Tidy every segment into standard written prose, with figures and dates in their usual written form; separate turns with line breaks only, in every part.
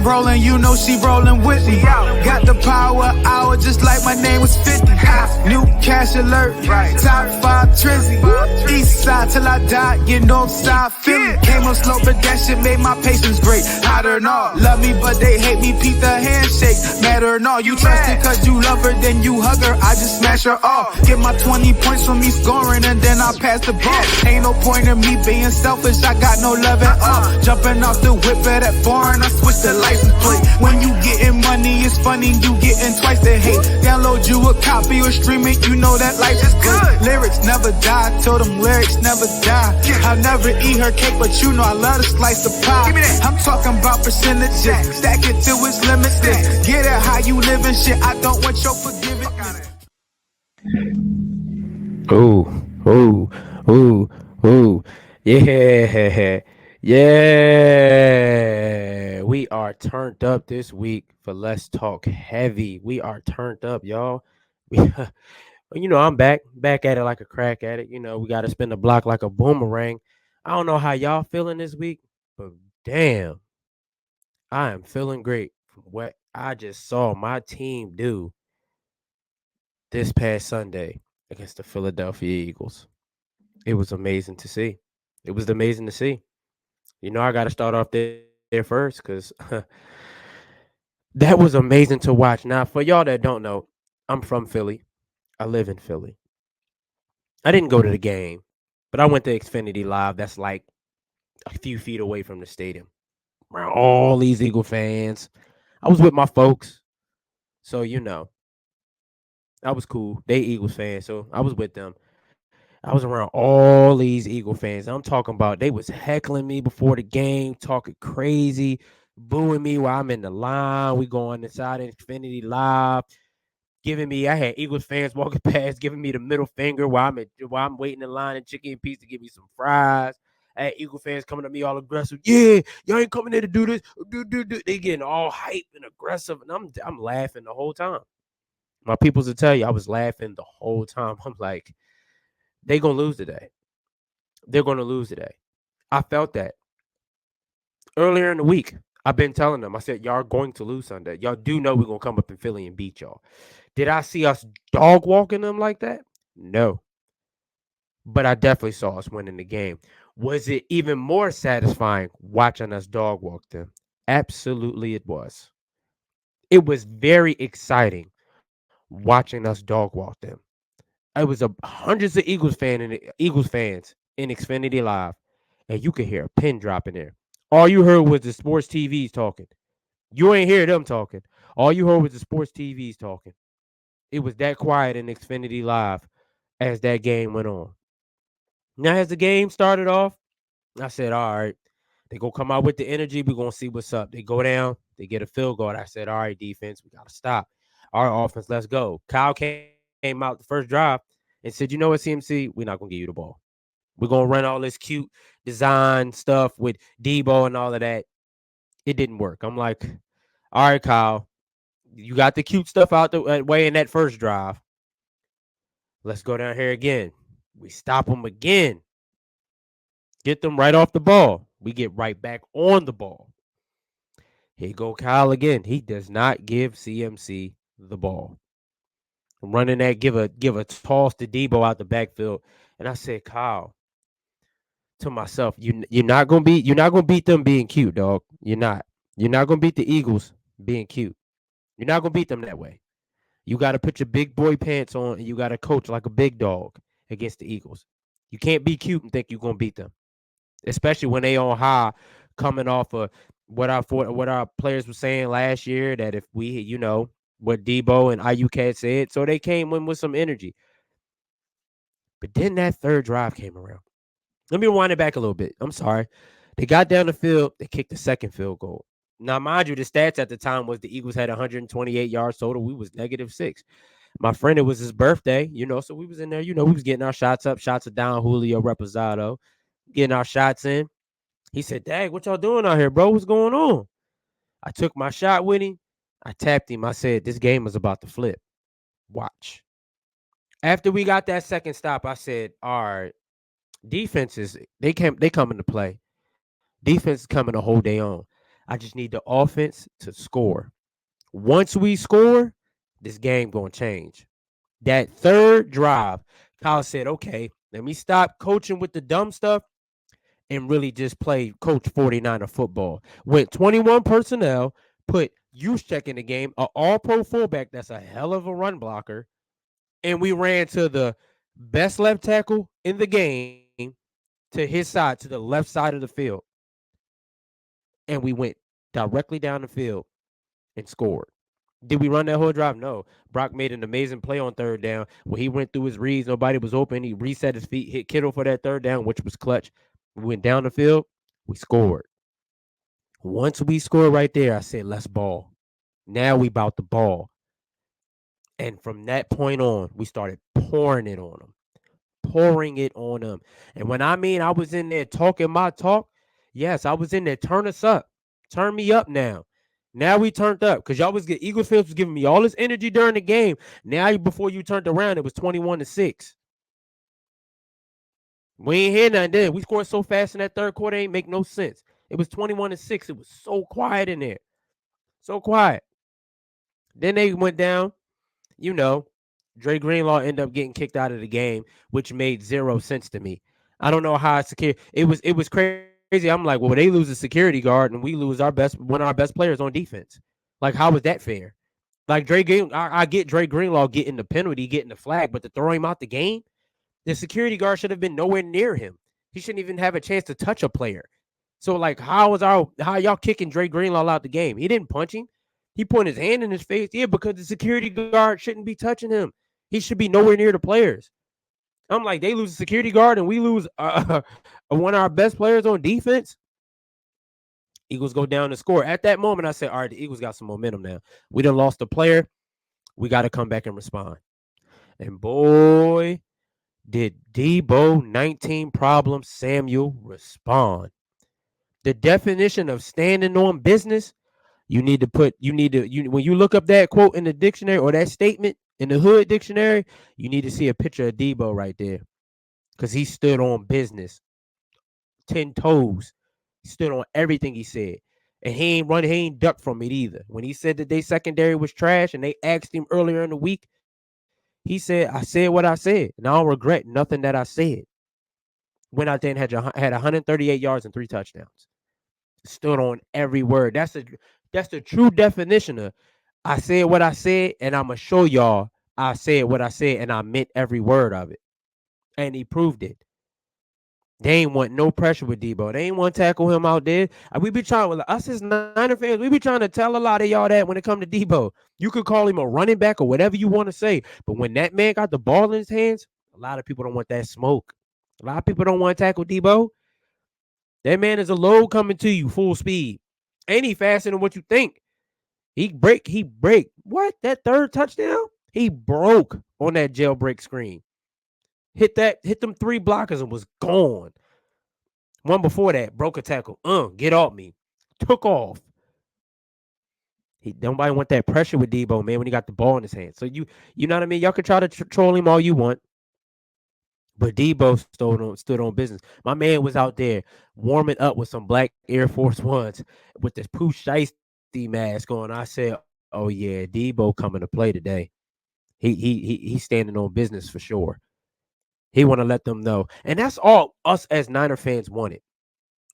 rolling, you know she rolling with me. Got the power hour just like my name was 50. New cash alert, top 5 trizzy. East side till I die, get north side Philly. Came on slow, but that shit made my patience great. Hotter than all, love me, but they hate me. Peep the handshake, matter or not. You trust it cause you love her, then you hug her. I just smash her off. Get my 20 points from me scoring, and then I pass the ball. Ain't no point in me being selfish, I got no love at all. Jumping off the whip at that foreign, I switch the license plate. When you getting money, it's funny, you getting twice the hate. Download you a copy or stream it, you know that life is good. Lyrics never die, told them lyrics never die. I'll never eat her cake, but you know I love to slice the pie. I'm talking about percentages, stack it till it's limited. Get it how you living shit, I don't want your forgiving.
Ooh. Yeah. Yeah. We are turned up this week for Let's Talk Heavy. We are turned up, y'all. I'm back at it like a crack at it. We got to spin the block like a boomerang. I don't know how y'all feeling this week, but damn, I am feeling great from what I just saw my team do this past Sunday against the Philadelphia Eagles. It was amazing to see. It was amazing to see. I got to start off there first because that was amazing to watch. Now, for y'all that don't know, I'm from Philly. I live in Philly. I didn't go to the game, but I went to Xfinity Live. That's like a few feet away from the stadium. Around all these Eagle fans. I was with my folks. So, I was cool. They Eagles fans, so I was with them. I was around all these Eagle fans. I'm talking about they was heckling me before the game, talking crazy, booing me while I'm in the line. We going inside Xfinity Live, I had Eagles fans walking past, giving me the middle finger while I'm waiting in line at Chicken and Peace to give me some fries. I had Eagle fans coming at me all aggressive. Yeah, y'all ain't coming here to do this. Do. They getting all hype and aggressive, and I'm laughing the whole time. My peoples will tell you I was laughing the whole time. I'm like, they gonna lose today. They're gonna lose today. I felt that earlier in the week. I've been telling them. I said, y'all are going to lose Sunday. Y'all do know we're gonna come up in Philly and beat y'all. Did I see us dog walking them like that? No. But I definitely saw us winning the game. Was it even more satisfying watching us dog walk them? Absolutely it was. It was very exciting watching us dog walk them. It was hundreds of Eagles fans in Xfinity Live, and you could hear a pin drop in there. All you heard was the sports TVs talking. You ain't hear them talking. All you heard was the sports TVs talking. It was that quiet in Xfinity Live as that game went on. Now, as the game started off, I said, all right, they going to come out with the energy. We're going to see what's up. They go down. They get a field goal. I said, all right, defense, we got to stop. Our offense, let's go. Kyle came out the first drive and said, you know what, CMC, we're not going to give you the ball. We're going to run all this cute design stuff with Debo and all of that. It didn't work. I'm like, all right, Kyle, you got the cute stuff out the way in that first drive. Let's go down here again. We stop them again. Get them right off the ball. We get right back on the ball. Here go Kyle again. He does not give CMC the ball. I'm running that, give a toss to Debo out the backfield. And I said, Kyle, to myself, you're not gonna beat them being cute, dog. You're not gonna beat the Eagles being cute. You're not gonna beat them that way. You got to put your big boy pants on and you got to coach like a big dog against the Eagles. You can't be cute and think you're gonna beat them, especially when they on high, coming off of what our players were saying last year, that if we, what Debo and Ayuk had said, so they came in with some energy. But then that third drive came around. Let me rewind it back a little bit. I'm sorry. They got down the field. They kicked the second field goal. Now, mind you, the stats at the time was the Eagles had 128 yards total. We was -6. My friend, it was his birthday, so we was in there, we was getting our shots up, shots are down, Julio Reposado, getting our shots in. He said, Dang, what y'all doing out here, bro? What's going on? I took my shot with him. I tapped him. I said, this game is about to flip. Watch. After we got that second stop, I said, all right, defenses, they come into play. Defense is coming a whole day on. I just need the offense to score. Once we score, this game gonna change. That third drive, Kyle said, okay, let me stop coaching with the dumb stuff and really just play coach 49er football. Went 21 personnel, put Juszczyk in the game, an all-pro fullback that's a hell of a run blocker, and we ran to the best left tackle in the game to his side, to the left side of the field. And we went directly down the field and scored. Did we run that whole drive? No. Brock made an amazing play on third down. When he went through his reads, nobody was open. He reset his feet, hit Kittle for that third down, which was clutch. We went down the field. We scored. Once we scored right there, I said, let's ball. Now we about to ball. And from that point on, we started pouring it on them. Pouring it on them. And when I mean I was in there talking my talk, yes, I was in there. Turn us up. Turn me up now. Now we turned up because y'all was getting Eagles fans was giving me all this energy during the game. Now before you turned around, it was 21-6. We ain't hear nothing then. We scored so fast in that third quarter, ain't make no sense. It was 21-6. It was so quiet in there. So quiet. Then they went down, you know. Dre Greenlaw ended up getting kicked out of the game, which made zero sense to me. I don't know how it was crazy. I'm like, well, they lose a security guard and we lose one of our best players on defense. Like, how was that fair? Like I get Dre Greenlaw getting the penalty, getting the flag, but to throw him out the game, the security guard should have been nowhere near him. He shouldn't even have a chance to touch a player. So, like, how y'all kicking Dre Greenlaw out the game? He didn't punch him. He put his hand in his face. Yeah, because the security guard shouldn't be touching him. He should be nowhere near the players. I'm like, they lose a security guard and we lose one of our best players on defense. Eagles go down and score. At that moment, I said, all right, the Eagles got some momentum now. We done lost a player. We got to come back and respond. And boy, did Debo 19 problem Samuel respond. The definition of standing on business, when you look up that quote in the dictionary or that statement in the Hood dictionary, you need to see a picture of Debo right there. Because he stood on business. 10 toes. He stood on everything he said. And he ain't ducked from it either. When he said that they secondary was trash and they asked him earlier in the week, he said, I said what I said. And I don't regret nothing that I said. Went out there and had 138 yards and 3 touchdowns. Stood on every word. That's the true definition of I said what I said, and I'm going to show y'all I said what I said, and I meant every word of it. And he proved it. They ain't want no pressure with Debo. They ain't want to tackle him out there. We be trying, with us as Niner fans, we be trying to tell a lot of y'all that when it comes to Debo. You could call him a running back or whatever you want to say. But when that man got the ball in his hands, a lot of people don't want that smoke. A lot of people don't want to tackle Debo. That man is a load coming to you full speed. Ain't he faster than what you think? He break. What? That third touchdown? He broke on that jailbreak screen. Hit them 3 blockers and was gone. One before that, broke a tackle. Get off me. Took off. Nobody want that pressure with Debo, man, when he got the ball in his hand. So you know what I mean? Y'all can try to troll him all you want. But Debo stood on business. My man was out there warming up with some black Air Force Ones with this Pooh Shiesty mask on. I said, oh, yeah, Debo coming to play today. He's standing on business for sure. He want to let them know. And that's all us as Niner fans wanted.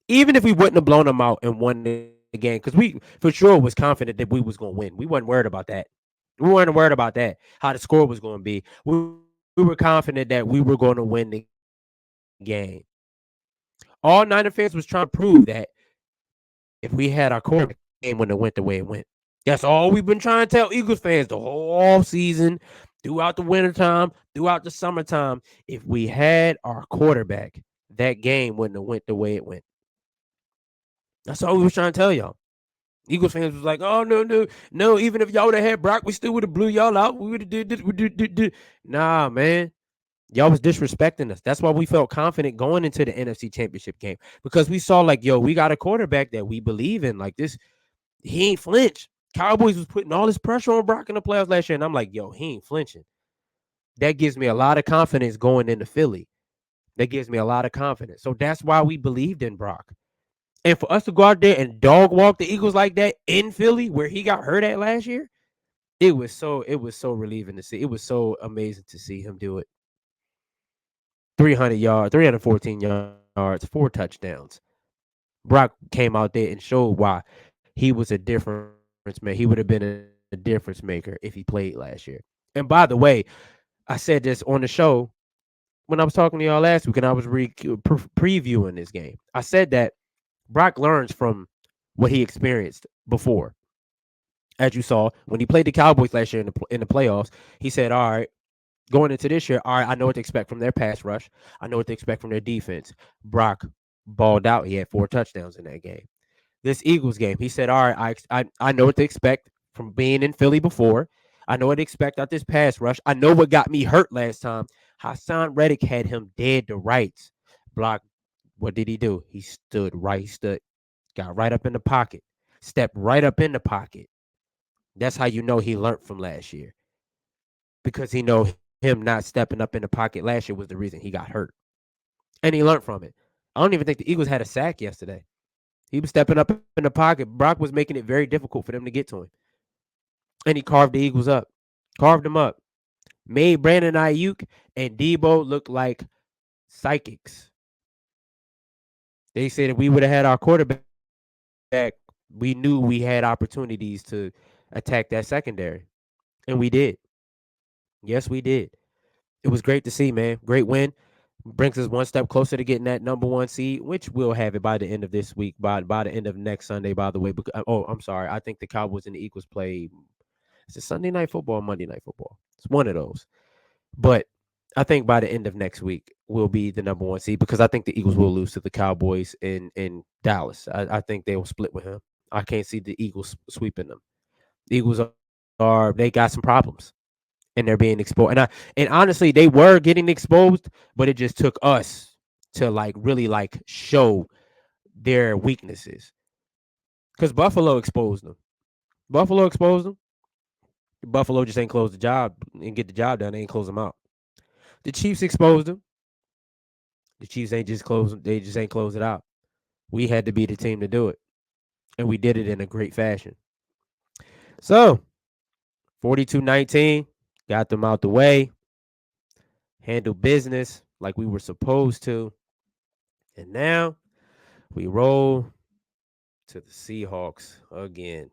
Even if we wouldn't have blown them out and won the game, because we for sure was confident that we was going to win. We wasn't worried about that. We weren't worried about that, how the score was going to be. We were confident that we were going to win the game. All Niner fans was trying to prove that if we had our quarterback, the game wouldn't have went the way it went. That's all we've been trying to tell Eagles fans the whole season, throughout the wintertime, throughout the summertime. If we had our quarterback, that game wouldn't have went the way it went. That's all we was trying to tell y'all. Eagles fans was like, oh, no. Even if y'all would have had Brock, we still would have blew y'all out. We would have did this. Nah, man. Y'all was disrespecting us. That's why we felt confident going into the NFC Championship game. Because we saw like, yo, we got a quarterback that we believe in. Like this, he ain't flinch. Cowboys was putting all this pressure on Brock in the playoffs last year. And I'm like, yo, he ain't flinching. That gives me a lot of confidence going into Philly. That gives me a lot of confidence. So that's why we believed in Brock. And for us to go out there and dog walk the Eagles like that in Philly, where he got hurt at last year, it was so relieving to see. It was so amazing to see him do it. 300 yards, 314 yards, 4 touchdowns. Brock came out there and showed why he was a difference man. He would have been a difference maker if he played last year. And by the way, I said this on the show when I was talking to y'all last week and I was previewing this game. I said that Brock learns from what he experienced before. As you saw, when he played the Cowboys last year in the playoffs, he said, "All right, going into this year, all right, I know what to expect from their pass rush. I know what to expect from their defense." Brock balled out. He had 4 touchdowns in that game. This Eagles game, he said, "All right, I know what to expect from being in Philly before. I know what to expect out this pass rush. I know what got me hurt last time. Hassan Reddick had him dead to rights. Brock, what did he do? He stood right. He stood, got right up in the pocket, stepped right up in the pocket. That's how you know he learned from last year because he know him not stepping up in the pocket last year was the reason he got hurt, and he learned from it. I don't even think the Eagles had a sack yesterday. He was stepping up in the pocket. Brock was making it very difficult for them to get to him, and he carved the Eagles up, carved them up, made Brandon Ayuk and Debo look like psychics. They said if we would have had our quarterback, we knew we had opportunities to attack that secondary. And we did. Yes, we did. It was great to see, man. Great win. Brings us one step closer to getting that number 1 seed, which we'll have it by the end of this week, by the end of next Sunday, by the way. Oh, I'm sorry. I think the Cowboys and the Eagles play. Is it Sunday night football or Monday night football? It's one of those. But I think by the end of next week will be the number 1 seed because I think the Eagles will lose to the Cowboys in Dallas. I think they will split with him. I can't see the Eagles sweeping them. The Eagles they got some problems and they're being exposed. And honestly, they were getting exposed, but it just took us to like really like show their weaknesses. Because Buffalo exposed them. Buffalo exposed them. Buffalo just ain't close the job and get the job done. They ain't close them out. The Chiefs exposed them. The Chiefs ain't just close them. They just ain't close it out. We had to be the team to do it. And we did it in a great fashion. So 42-19, got them out the way, handled business like we were supposed to. And now we roll to the Seahawks again.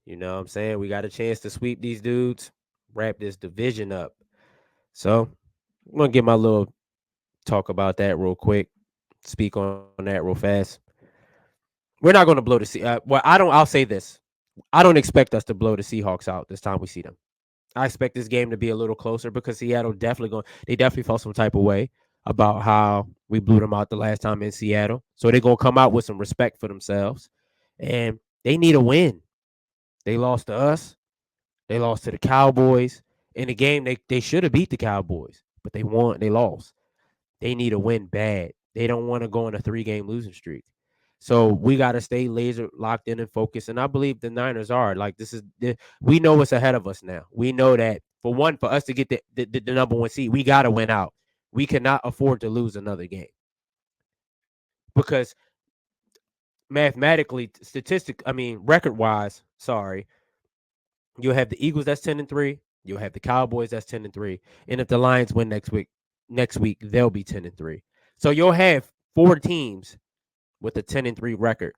You know what I'm saying? We got a chance to sweep these dudes, wrap this division up. So I'm going to get my little talk about that real quick, speak on that real fast. We're not going to blow the I'll say this. I don't expect us to blow the Seahawks out this time we see them. I expect this game to be a little closer because Seattle they definitely felt some type of way about how we blew them out the last time in Seattle. So they're going to come out with some respect for themselves. And they need a win. They lost to us. They lost to the Cowboys. In a game they should have beat the Cowboys, but they lost. They need a win bad. They don't want to go on a 3-game losing streak. So we got to stay laser locked in and focused. And I believe the Niners are like we know what's ahead of us now. We know that for us to get the number 1 seed, we got to win out. We cannot afford to lose another game because mathematically, record wise, sorry, you'll have the Eagles that's 10-3. You'll have the Cowboys that's 10-3. And if the Lions win next week, they'll be 10-3. So you'll have 4 teams with a 10-3 record.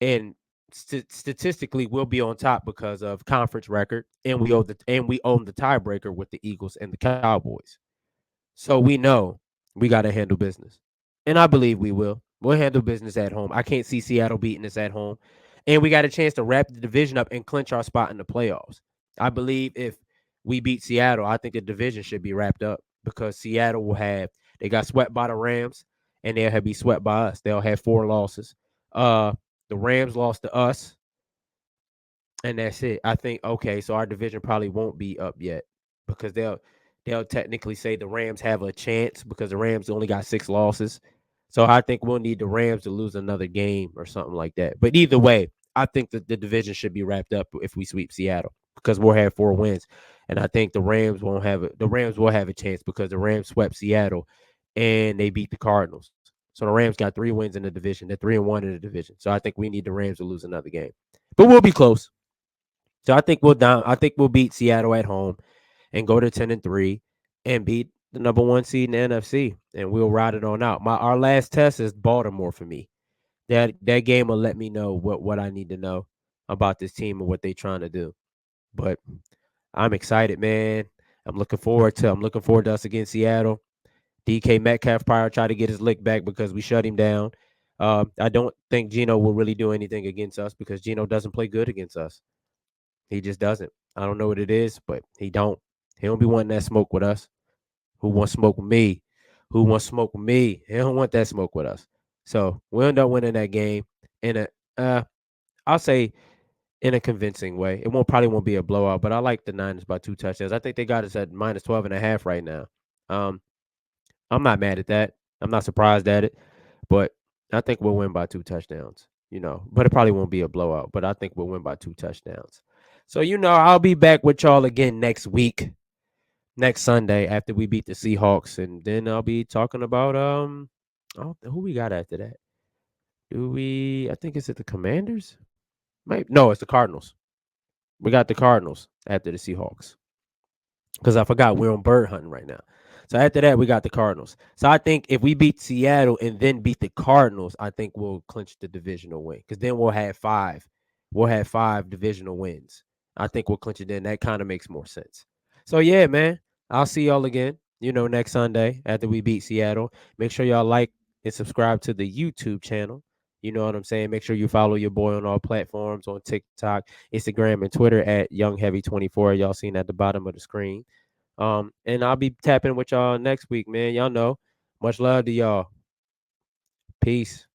And statistically, we'll be on top because of conference record, and we own the tiebreaker with the Eagles and the Cowboys. So we know we got to handle business, and I believe we will. We'll handle business at home. I can't see Seattle beating us at home, and we got a chance to wrap the division up and clinch our spot in the playoffs. I believe if we beat Seattle, I think the division should be wrapped up because Seattle they got swept by the Rams, and they'll be swept by us. They'll have 4 losses. The Rams lost to us, and that's it. I think so our division probably won't be up yet because they'll technically say the Rams have a chance because the Rams only got 6 losses. So I think we'll need the Rams to lose another game or something like that. But either way, I think that the division should be wrapped up if we sweep Seattle because we'll have 4 wins. And I think the Rams will have a chance because the Rams swept Seattle and they beat the Cardinals. So the Rams got 3 wins in the division. They're 3-1 in the division. So I think we need the Rams to lose another game. But we'll be close. So I think we'll beat Seattle at home and go to 10-3 and beat the number 1 seed in the NFC. And we'll ride it on out. Our last test is Baltimore for me. That game will let me know what I need to know about this team and what they're trying to do. But I'm excited, man. I'm looking forward to us against Seattle. DK Metcalf probably try to get his lick back because we shut him down. I don't think Gino will really do anything against us because Gino doesn't play good against us. He just doesn't. I don't know what it is, but he don't. He don't be wanting that smoke with us. Who wants smoke with me? Who wants smoke with me? He don't want that smoke with us. So we'll end up winning that game in a, I'll say in a convincing way. It probably won't be a blowout, but I like the Niners by 2 touchdowns. I think they got us at minus 12.5 right now. Um, I'm not mad at that. I'm not surprised at it, but I think we'll win by 2 touchdowns. But it probably won't be a blowout. But I think we'll win by 2 touchdowns. So I'll be back with y'all again next week, next Sunday after we beat the Seahawks, and then I'll be talking about who we got after that. I think it's at the Commanders. Maybe no, it's the Cardinals. We got the Cardinals after the Seahawks. Because I forgot we're on bird hunting right now. So after that, we got the Cardinals. So I think if we beat Seattle and then beat the Cardinals, I think we'll clinch the divisional win. Because then we'll have 5. We'll have 5 divisional wins. I think we'll clinch it then. That kind of makes more sense. So yeah, man. I'll see y'all again, next Sunday after we beat Seattle. Make sure y'all like and subscribe to the YouTube channel. You know what I'm saying? Make sure you follow your boy on all platforms, on TikTok, Instagram, and Twitter at YoungHeavy24. Y'all seen at the bottom of the screen. And I'll be tapping with y'all next week, man. Y'all know. Much love to y'all. Peace.